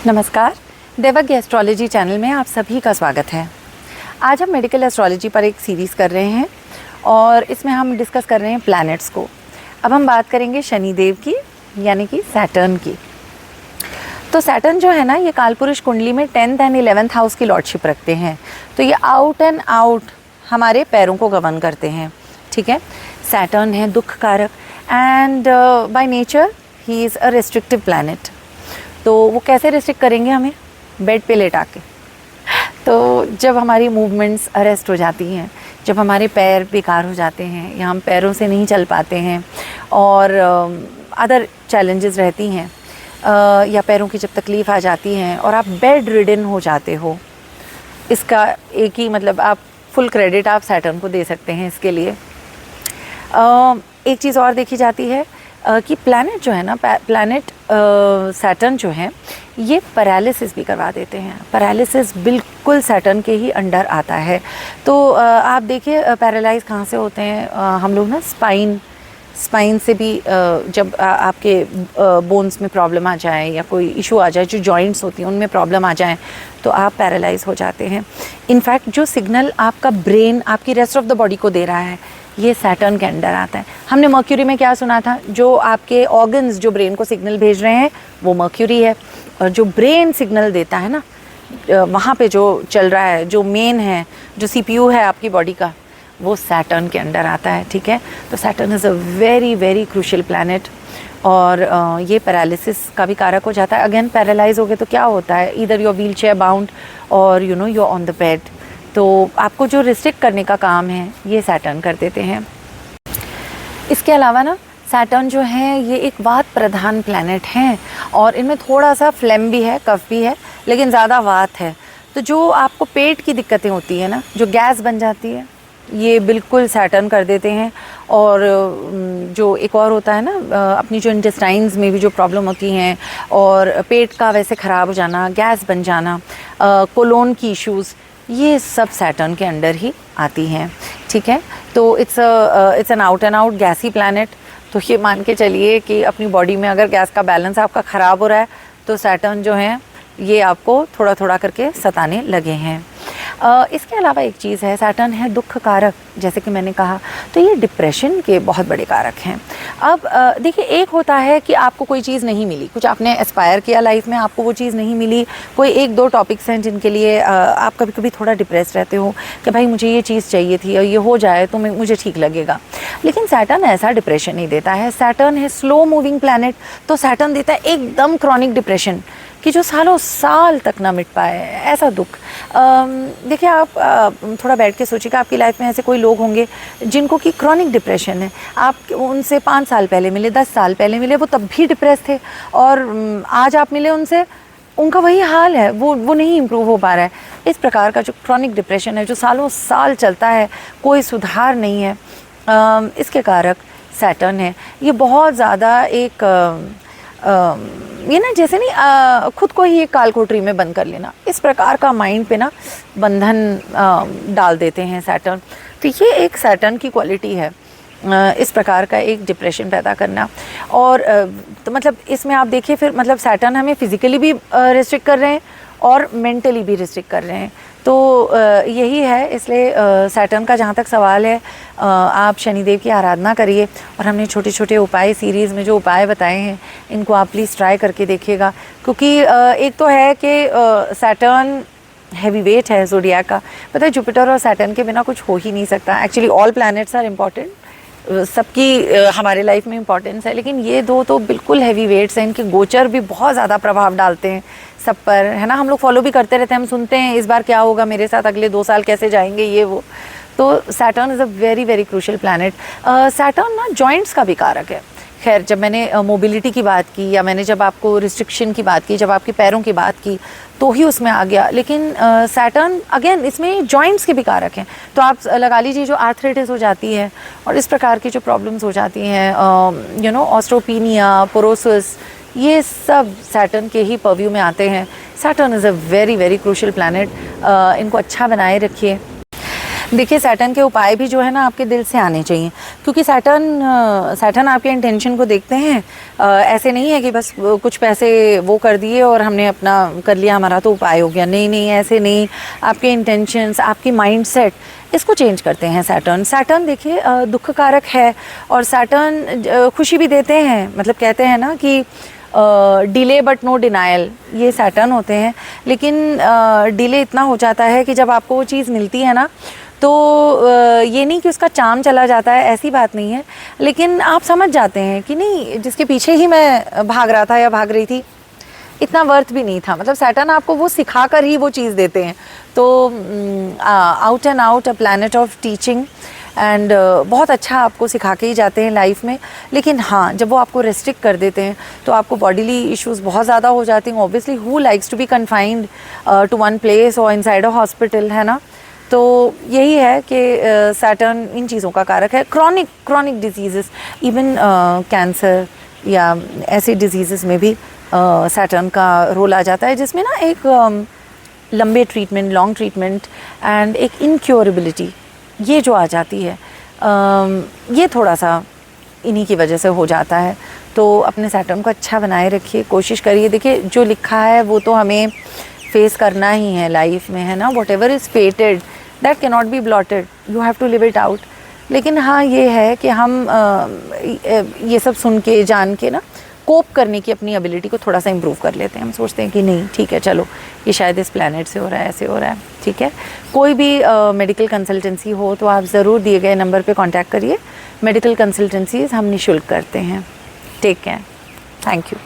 नमस्कार, देवज्ञ astrology channel में आप सभी का स्वागत है। आज हम मेडिकल एस्ट्रोलॉजी पर एक सीरीज़ कर रहे हैं और इसमें हम डिस्कस कर रहे हैं प्लैनेट्स को। अब हम बात करेंगे शनिदेव की, यानी कि सैटर्न की। तो सैटर्न जो है ना, ये कालपुरुष कुंडली में 10th एंड 11th हाउस की लॉर्डशिप रखते हैं। तो ये आउट एंड आउट हमारे पैरों को गवर्न करते हैं, ठीक है। सैटर्न है दुख कारक and by nature he is a restrictive planet. तो वो कैसे रिस्ट्रिक्ट करेंगे हमें? बेड पे लेटा के। तो जब हमारी मूवमेंट्स अरेस्ट हो जाती हैं, जब हमारे पैर बेकार हो जाते हैं या हम पैरों से नहीं चल पाते हैं और अदर चैलेंजेस रहती हैं या पैरों की जब तकलीफ़ आ जाती हैं और आप बेड रिडन हो जाते हो, इसका एक ही मतलब आप फुल क्रेडिट आप सैटर्न को दे सकते हैं इसके लिए। एक चीज़ और देखी जाती है कि प्लैनेट जो है ना, प्लैनेट सैटर्न जो है ये पैरालिसिस भी करवा देते हैं। पैरालिसिस बिल्कुल सैटर्न के ही अंडर आता है। तो आप देखिए पैरालाइज कहाँ से होते हैं हम लोग ना, स्पाइन से भी जब आपके बोन्स में प्रॉब्लम आ जाए या कोई इशू आ जाए, जो जॉइंट्स होती हैं उनमें प्रॉब्लम आ जाए तो आप पैरालाइज हो जाते हैं। इनफैक्ट जो सिग्नल आपका ब्रेन आपकी रेस्ट ऑफ द बॉडी को दे रहा है, ये सैटर्न के अंडर आता है। हमने मर्क्यूरी में क्या सुना था? जो आपके ऑर्गन्स जो ब्रेन को सिग्नल भेज रहे हैं वो मर्क्यूरी है, और जो ब्रेन सिग्नल देता है ना, वहाँ पे जो चल रहा है, जो मेन है, जो सीपीयू है आपकी बॉडी का, वो सैटर्न के अंडर आता है, ठीक है। तो Saturn is a very very crucial planet और ये पैरालिसिस का भी कारक हो जाता है। अगेन पैरालाइज हो गए तो क्या होता है? Either you are wheel chair bound और you are on the bed. तो आपको जो रिस्ट्रिक्ट करने का काम है ये सैटर्न कर देते हैं। इसके अलावा ना सैटर्न जो है ये एक वात प्रधान प्लैनेट हैं और इनमें थोड़ा सा फ्लेम भी है, कफ भी है, लेकिन ज़्यादा वात है। तो जो आपको पेट की दिक्कतें होती है ना, जो गैस बन जाती है, ये बिल्कुल सैटर्न कर देते हैं। और जो एक और होता है ना, अपनी जो इंटेस्टाइन्स में भी जो प्रॉब्लम होती हैं और पेट का वैसे ख़राब हो जाना, गैस बन जाना, कोलोन की इश्यूज़, ये सब सैटर्न के अंडर ही आती हैं, ठीक है। तो it's an out and out gassy planet. तो ये मान के चलिए कि अपनी बॉडी में अगर गैस का बैलेंस आपका ख़राब हो रहा है तो सैटर्न जो है ये आपको थोड़ा थोड़ा करके सताने लगे हैं। इसके अलावा एक चीज़ है, सैटर्न है दुख कारक, जैसे कि मैंने कहा। तो ये डिप्रेशन के बहुत बड़े कारक हैं। अब देखिए, एक होता है कि आपको कोई चीज़ नहीं मिली, कुछ आपने एस्पायर किया लाइफ में, आपको वो चीज़ नहीं मिली, कोई एक दो टॉपिक्स हैं जिनके लिए आप कभी कभी थोड़ा डिप्रेस रहते हो कि भाई मुझे ये चीज़ चाहिए थी और ये हो जाए तो मुझे ठीक लगेगा। लेकिन सैटर्न ऐसा डिप्रेशन नहीं देता है। सैटर्न है स्लो मूविंग प्लैनेट। तो सैटर्न देता है एकदम क्रॉनिक डिप्रेशन कि जो सालों साल तक ना मिट पाए, ऐसा दुख। देखिए, आप थोड़ा बैठ के सोचिएगा, आपकी लाइफ में ऐसे कोई लोग होंगे जिनको कि क्रॉनिक डिप्रेशन है। आप उनसे 5 साल पहले मिले, 10 साल पहले मिले, वो तब भी डिप्रेस थे, और आज आप मिले उनसे, उनका वही हाल है, वो नहीं इम्प्रूव हो पा रहा है। इस प्रकार का जो क्रॉनिक डिप्रेशन है, जो सालों साल चलता है, कोई सुधार नहीं है, इसके कारक सैटर्न है। ये बहुत ज़्यादा एक ये ना, जैसे नहीं खुद को ही एक कालकोठरी में बंद कर लेना, इस प्रकार का माइंड पे ना बंधन डाल देते हैं सैटर्न। तो ये एक सैटर्न की क्वालिटी है, इस प्रकार का एक डिप्रेशन पैदा करना। और तो मतलब इसमें आप देखिए फिर, मतलब सैटर्न हमें फिज़िकली भी रिस्ट्रिक्ट कर रहे हैं और मेंटली भी रिस्ट्रिक्ट कर रहे हैं। तो यही है, इसलिए सैटर्न का जहाँ तक सवाल है, आप शनिदेव की आराधना करिए। और हमने छोटे छोटे उपाय सीरीज़ में जो उपाय बताए हैं, इनको आप प्लीज़ ट्राई करके देखिएगा। क्योंकि एक तो है कि सैटर्न हैवी वेट है ज़ोडिएक का। पता है, जुपिटर और सैटर्न के बिना कुछ हो ही नहीं सकता। Actually all planets are important, सबकी हमारे लाइफ में इम्पॉर्टेंस है, लेकिन ये दो तो बिल्कुल हैवी वेट्स हैं। इनके गोचर भी बहुत ज़्यादा प्रभाव डालते हैं सब पर, है ना। हम लोग फॉलो भी करते रहते हैं, हम सुनते हैं इस बार क्या होगा मेरे साथ, अगले 2 साल कैसे जाएंगे, ये वो। तो Saturn is a very very crucial planet. Saturn ना जॉइंट्स का भी कारक है। खैर, जब मैंने मोबिलिटी की बात की, या मैंने जब आपको रिस्ट्रिक्शन की बात की, जब आपके पैरों की बात की, तो ही उसमें आ गया। लेकिन सैटर्न अगेन इसमें जॉइंट्स के भी कारक हैं। तो आप लगा लीजिए, जो आर्थराइटिस हो जाती है और इस प्रकार की जो प्रॉब्लम्स हो जाती हैं, ऑस्टियोपेनिया, पोरोसिस, ये सब सैटर्न के ही पर्व्यू में आते हैं। Saturn is a very very crucial planet. इनको अच्छा बनाए रखिए। देखिए, सैटर्न के उपाय भी जो है ना आपके दिल से आने चाहिए। क्योंकि सैटर्न आपके इंटेंशन को देखते हैं। ऐसे नहीं है कि बस कुछ पैसे वो कर दिए और हमने अपना कर लिया, हमारा तो उपाय हो गया। नहीं नहीं, ऐसे नहीं। आपके इंटेंशंस, आपकी माइंडसेट, इसको चेंज करते हैं सैटर्न देखिए दुख कारक है, और सैटर्न खुशी भी देते हैं। मतलब कहते हैं ना कि डिले बट नो डिनायल, ये सैटर्न होते हैं। लेकिन डिले इतना हो जाता है कि जब आपको वो चीज़ मिलती है ना, तो ये नहीं कि उसका चार्म चला जाता है, ऐसी बात नहीं है। लेकिन आप समझ जाते हैं कि नहीं, जिसके पीछे ही मैं भाग रहा था या भाग रही थी, इतना वर्थ भी नहीं था। मतलब सैटर्न आपको वो सिखा कर ही वो चीज़ देते हैं। तो out and out a planet of teaching, and बहुत अच्छा आपको सिखा के ही जाते हैं लाइफ में। लेकिन हाँ, जब वो आपको रेस्ट्रिक्ट कर देते हैं तो आपको बॉडीली इश्यूज बहुत ज़्यादा हो जाती हैं। Obviously who likes to be confined to one place और इनसाइड अ हॉस्पिटल, है ना। तो यही है कि सैटर्न इन चीज़ों का कारक है। क्रॉनिक डिजीज़ेस, इवन कैंसर या ऐसे डिजीज़ेस में भी सैटर्न का रोल आ जाता है, जिसमें ना एक लंबे ट्रीटमेंट, लॉन्ग ट्रीटमेंट एंड एक इनक्योरेबिलिटी ये जो आ जाती है, ये थोड़ा सा इन्हीं की वजह से हो जाता है। तो अपने सैटर्न को अच्छा बनाए रखिए, कोशिश करिए। देखिए, जो लिखा है वो तो हमें फेस करना ही है लाइफ में, है ना। Whatever is fated that can not be blotted, you have to live it out. लेकिन हाँ, ये है कि हम ये सब सुन के, जान के ना, कोप करने की अपनी एबिलिटी को थोड़ा सा इम्प्रूव कर लेते हैं। हम सोचते हैं कि नहीं ठीक है, चलो ये शायद इस प्लैनेट से हो रहा है, ऐसे हो रहा है, ठीक है। कोई भी मेडिकल कंसल्टेंसी हो तो आप ज़रूर दिए गए नंबर पे कांटेक्ट करिए। मेडिकल कंसल्टेंसीज हम निःशुल्क करते हैं। Take care, thank you.